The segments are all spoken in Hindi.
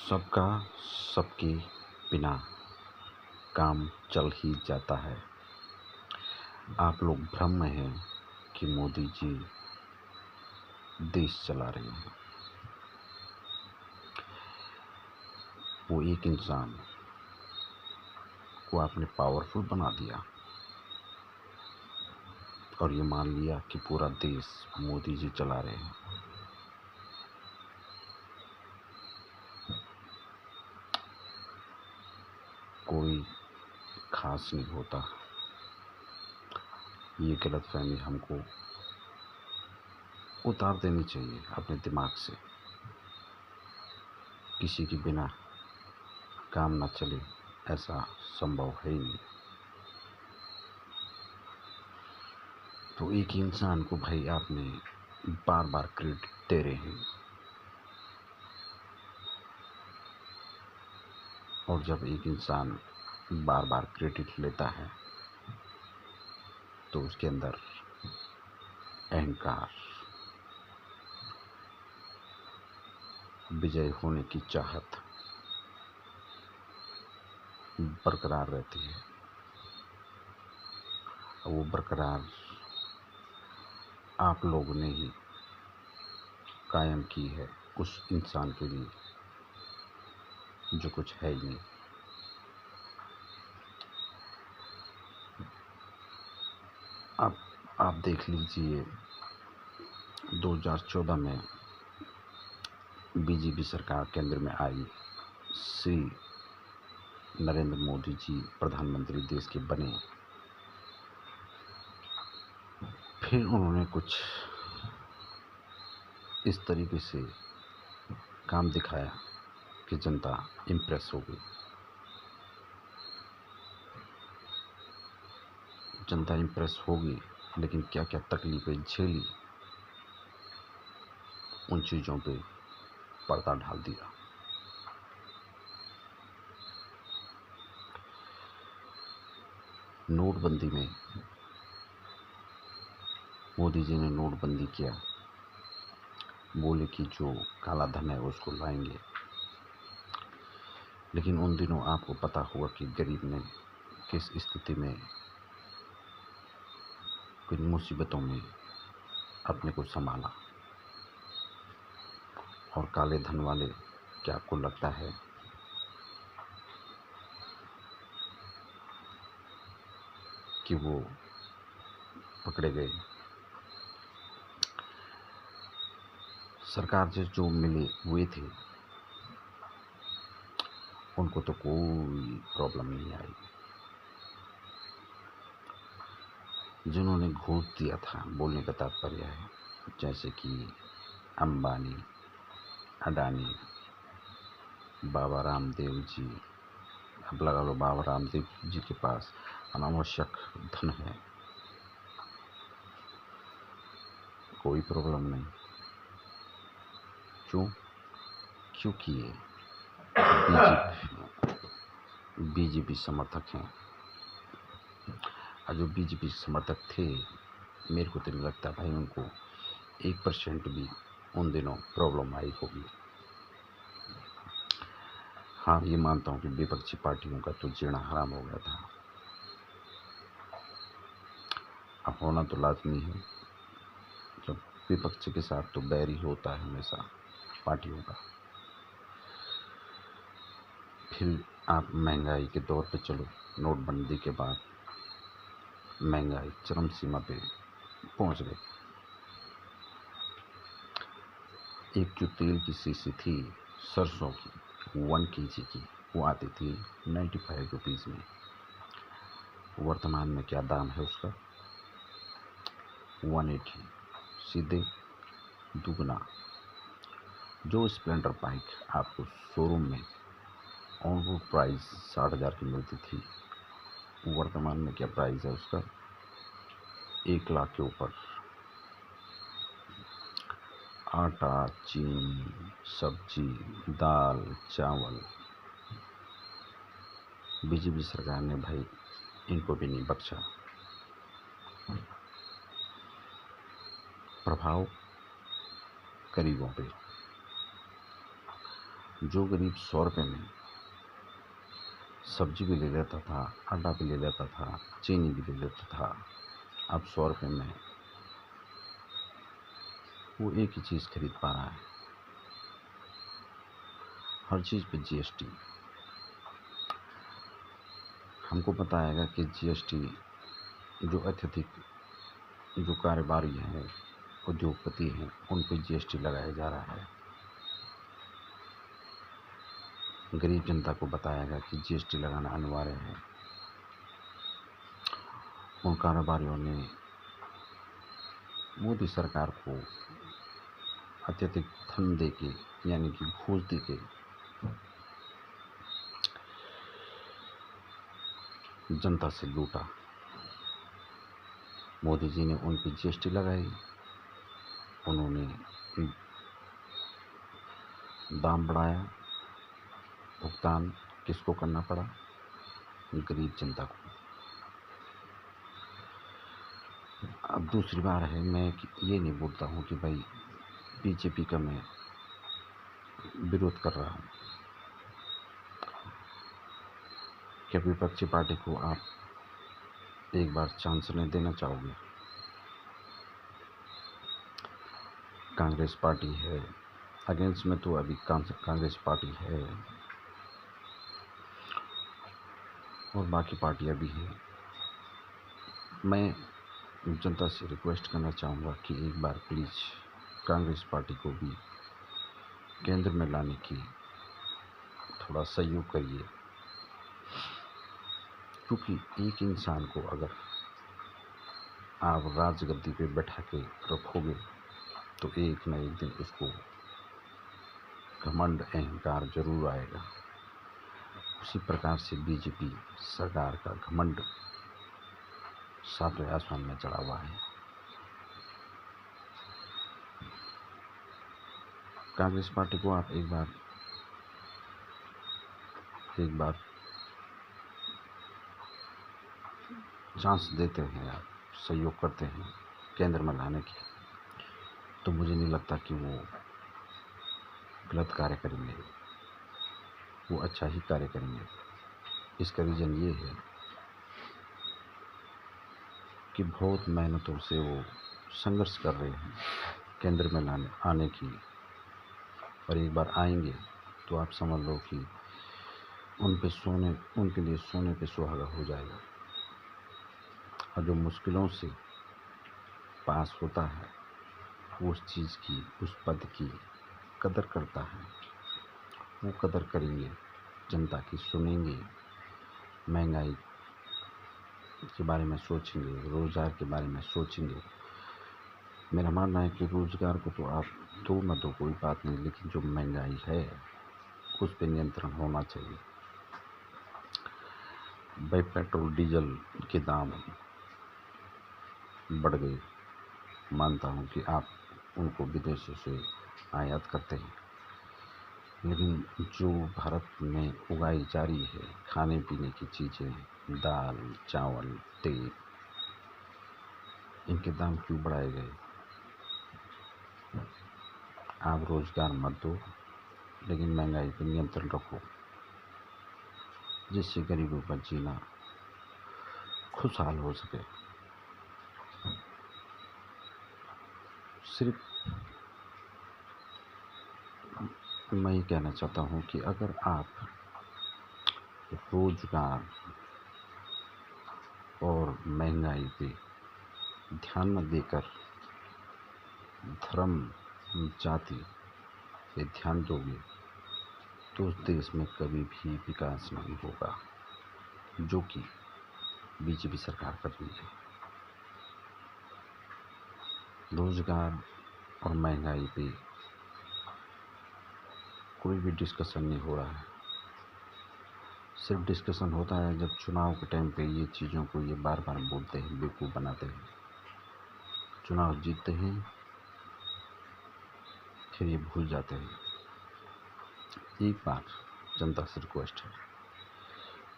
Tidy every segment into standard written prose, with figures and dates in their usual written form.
सबका सबके बिना काम चल ही जाता है। आप लोग भ्रम में हैं कि मोदी जी देश चला रहे हैं। वो एक इंसान को आपने पावरफुल बना दिया और ये मान लिया कि पूरा देश मोदी जी चला रहे हैं। कोई खास नहीं होता। ये गलतफहमी हमको उतार देनी चाहिए अपने दिमाग से। किसी के बिना काम ना चले, ऐसा संभव है ही नहीं। तो एक ही इंसान को भाई आपने बार बार क्रेडिट दे रहे हैं, और जब एक इंसान बार बार क्रेडिट लेता है तो उसके अंदर अहंकार, विजय होने की चाहत बरकरार रहती है। वो बरकरार आप लोगों ने ही कायम की है उस इंसान के लिए जो कुछ है ही नहीं। आप देख लीजिए 2014 में बीजेपी सरकार केंद्र में आई, श्री नरेंद्र मोदी जी प्रधानमंत्री देश के बने। फिर उन्होंने कुछ इस तरीके से काम दिखाया कि जनता इम्प्रेस हो गई। जनता इम्प्रेस होगी, लेकिन क्या क्या तकलीफें झेली, उन चीज़ों पे पर्दा ढाल दिया। नोटबंदी में मोदी जी ने नोटबंदी किया, बोले कि जो काला धन है उसको लाएंगे। लेकिन उन दिनों आपको पता होगा कि गरीब ने किस स्थिति में, किन मुसीबतों में अपने को संभाला। और काले धन वाले, क्या आपको लगता है कि वो पकड़े गए? सरकार से जो मिले हुए थे उनको तो कोई प्रॉब्लम नहीं आई। जिन्होंने घूस दिया था, बोलने का तात्पर्य है, जैसे कि अंबानी, अडानी, बाबा रामदेव जी। अब लगा लो बाबा रामदेव जी के पास अनावश्यक धन है, कोई प्रॉब्लम नहीं। क्योंकि ये बीजेपी समर्थक हैं। और जो बीजेपी समर्थक थे, मेरे को तो नहीं लगता भाई उनको 1% भी उन दिनों प्रॉब्लम आई होगी। हाँ, ये मानता हूँ कि विपक्षी पार्टियों का तो जीना हराम हो गया था। अब होना तो लाजमी है, जब विपक्ष के साथ तो बैर ही होता है हमेशा पार्टियों का। फिर आप महंगाई के दौर पे चलो, नोटबंदी के बाद महंगाई चरम सीमा पे पहुंच गई। एक जो तेल की शीशी थी सरसों की 1 kg की, वो आती थी 95 रुपीज़ में। वर्तमान में क्या दाम है उसका? 180, सीधे दुगना। जो स्प्लेंडर बाइक आपको शोरूम में ऑन रोड प्राइस 60,000 की मिलती थी, वर्तमान में क्या प्राइस है उसका? 1 लाख के ऊपर। आटा, चीनी, सब्जी, दाल, चावल, बीजेपी सरकार ने भाई इनको भी नहीं बख्शा। प्रभाव गरीबों पे। जो गरीब 100 रुपये में सब्जी भी ले लेता था, आटा भी ले लेता था, चीनी भी ले लेता था, अब 100 रुपये में वो एक ही चीज़ खरीद पा रहा है। हर चीज़ पे जीएसटी। हमको बताएगा कि जीएसटी जो अत्यधिक जो कारोबारी हैं, उद्योगपति हैं, उन पर जीएसटी लगाया जा रहा है। गरीब जनता को बताएगा कि जीएसटी लगाना अनिवार्य है। उन कारोबारियों ने मोदी सरकार को अत्यधिक धन दे के, यानी कि घूस दे के जनता से लूटा। मोदी जी ने उन पर जीएसटी लगाई, उन्होंने दाम बढ़ाया, भुगतान किसको करना पड़ा? गरीब जनता को। अब दूसरी बार है, मैं ये नहीं बोलता हूँ कि भाई बीजेपी का मैं विरोध कर रहा हूँ। क्या विपक्षी पार्टी को आप एक बार चांस नहीं देना चाहोगे? कांग्रेस पार्टी है अगेंस्ट में, तो अभी कांग्रेस पार्टी है और बाकी पार्टियां भी हैं। मैं जनता से रिक्वेस्ट करना चाहूँगा कि एक बार प्लीज़ कांग्रेस पार्टी को भी केंद्र में लाने की थोड़ा सहयोग करिए, क्योंकि एक इंसान को अगर आप राजगद्दी पे बैठा के रखोगे तो एक न एक दिन उसको घमंड, अहंकार जरूर आएगा। उसी प्रकार से बीजेपी सरकार का घमंड 7वें आसमान में चढ़ा हुआ है। कांग्रेस पार्टी को आप एक बार चांस देते हैं, आप सहयोग करते हैं केंद्र में लाने की, तो मुझे नहीं लगता कि वो गलत कार्य करेंगे, वो अच्छा ही कार्य करेंगे। इसका रीज़न ये है कि बहुत मेहनतों से वो संघर्ष कर रहे हैं केंद्र में आने की, और एक बार आएंगे तो आप समझ लो कि उनके लिए सोने पे सुहागा हो जाएगा। और जो मुश्किलों से पास होता है, उस चीज़ की, उस पद की कदर करता है, वो कदर करेंगे, जनता की सुनेंगे, महंगाई के बारे में सोचेंगे, रोज़गार के बारे में सोचेंगे। मेरा मानना है कि रोज़गार को तो आप दो मत दो, कोई बात नहीं, लेकिन जो महंगाई है उस पर नियंत्रण होना चाहिए। भाई पेट्रोल डीजल के दाम बढ़ गए, मानता हूँ कि आप उनको विदेशों से आयात करते हैं, लेकिन जो भारत में उगाई जा रही है खाने पीने की चीज़ें, दाल, चावल, तेल, इनके दाम क्यों बढ़ाए गए? आप रोज़गार मत दो, लेकिन महंगाई पर नियंत्रण रखो, जिससे गरीबों का जीना खुशहाल हो सके। सिर्फ मैं ये कहना चाहता हूँ कि अगर आप रोज़गार और महंगाई पे ध्यान न देकर धर्म, जाति पे ध्यान दोगे तो उस देश में कभी भी विकास नहीं होगा, जो कि बीजेपी सरकार कर रही है। रोज़गार और महंगाई पे कोई भी डिस्कशन नहीं हो रहा है। सिर्फ डिस्कशन होता है जब चुनाव के टाइम पे ये चीज़ों को ये बार बार बोलते हैं, बेवकूफ़ बनाते हैं। चुनाव जीतते हैं, फिर ये भूल जाते हैं। एक बार जनता से रिक्वेस्ट है,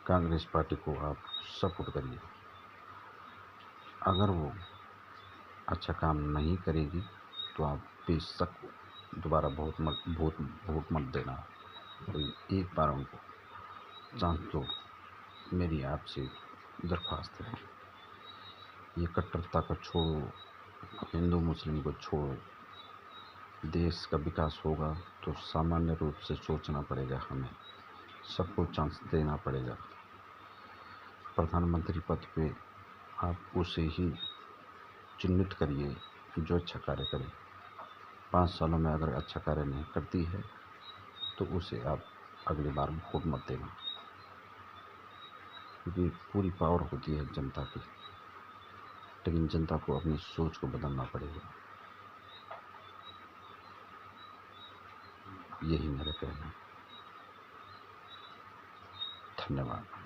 कांग्रेस पार्टी को आप सपोर्ट करिए। अगर वो अच्छा काम नहीं करेगी तो आप बेशक दोबारा वोट मत देना। और एक बार उनको चांस दो, मेरी आपसे दरख्वास्त है। ये कट्टरता को छोड़ो, हिंदू मुस्लिम को छोड़ो। देश का विकास होगा तो सामान्य रूप से सोचना पड़ेगा, हमें सबको चांस देना पड़ेगा। प्रधानमंत्री पद पे आप उसे ही चिन्हित करिए जो अच्छा कार्य करे। 5 सालों में अगर अच्छा कार्य नहीं करती है तो उसे आप अगली बार वोट मत देना, क्योंकि पूरी पावर होती है जनता की, लेकिन जनता को अपनी सोच को बदलना पड़ेगा। यही मेरा कहना है। धन्यवाद।